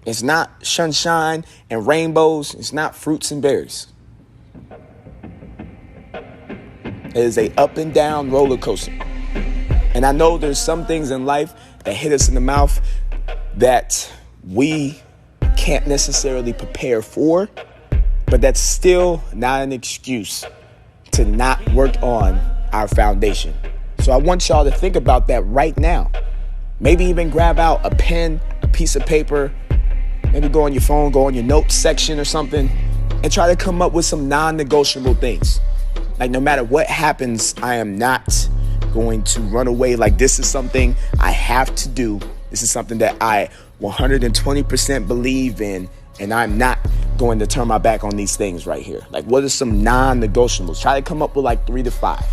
It's not sunshine and rainbows. It's not fruits and berries. It is a up and down roller coaster. And I know there's some things in life that hit us in the mouth that we can't necessarily prepare for, but that's still not an excuse to not work on our foundation. So I want y'all to think about that right now. Maybe even grab out a pen, a piece of paper, maybe go on your phone, go on your notes section or something, and try to come up with some non-negotiable things. Like, no matter what happens, I am not going to run away. Like, this is something I have to do. This is something that I 120% believe in, and I'm not going to turn my back on these things right here. Like, what are some non-negotiables? Try to come up with like 3 to 5.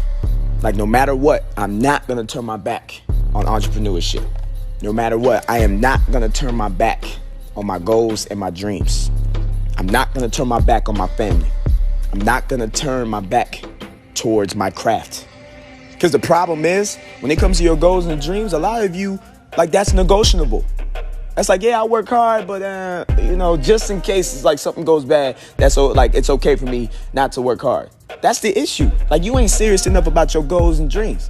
Like, no matter what, I'm not going to turn my back on entrepreneurship. No matter what, I am not going to turn my back on my goals and my dreams. I'm not going to turn my back on my family. I'm not going to turn my back towards my craft. Because the problem is, when it comes to your goals and dreams, a lot of you, like, that's negotiable. That's like, yeah, I work hard, but, just in case it's like something goes bad, that's so, like, it's okay for me not to work hard. That's the issue. Like, you ain't serious enough about your goals and dreams.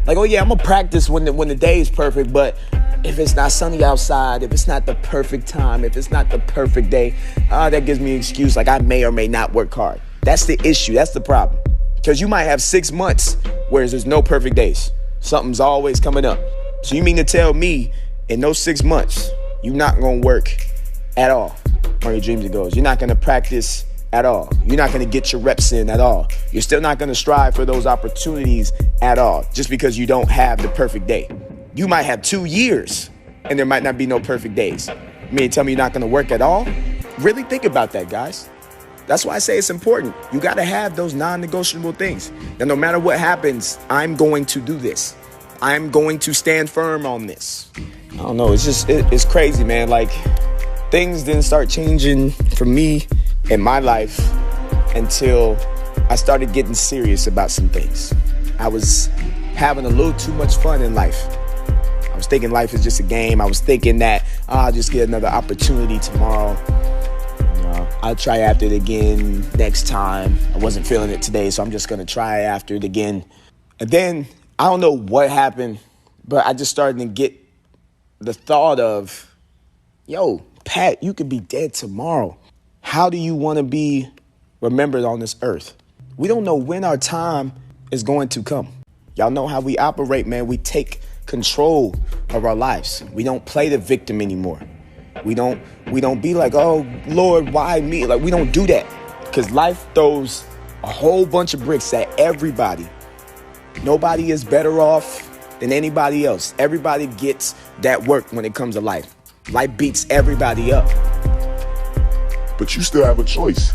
Like, oh yeah, I'm gonna practice when the day is perfect, but if it's not sunny outside, if it's not the perfect time, if it's not the perfect day, that gives me an excuse. Like, I may or may not work hard. That's the issue. That's the problem. Because you might have 6 months where there's no perfect days. Something's always coming up. So you mean to tell me in those 6 months, you're not gonna work at all on your dreams and goals? You're not gonna practice at all. You're not gonna get your reps in at all. You're still not gonna strive for those opportunities at all, just because you don't have the perfect day. You might have 2 years and there might not be no perfect days. You mean to tell me you're not gonna work at all? Really think about that, guys. That's why I say it's important. You gotta have those non-negotiable things. And no matter what happens, I'm going to do this. I'm going to stand firm on this. I don't know, it's crazy, man. Like, things didn't start changing for me in my life until I started getting serious about some things. I was having a little too much fun in life. I was thinking life is just a game. I was thinking that I'll just get another opportunity tomorrow. I'll try after it again next time. I wasn't feeling it today, so I'm just going to try after it again. And then, I don't know what happened, but I just started to get the thought of, yo, Pat, you could be dead tomorrow. How do you want to be remembered on this earth? We don't know when our time is going to come. Y'all know how we operate, man. We take control of our lives. We don't play the victim anymore. We don't be like, oh, Lord, why me? Like, we don't do that, because life throws a whole bunch of bricks at everybody. Nobody is better off than anybody else. Everybody gets that work when it comes to life. Life beats everybody up. But you still have a choice.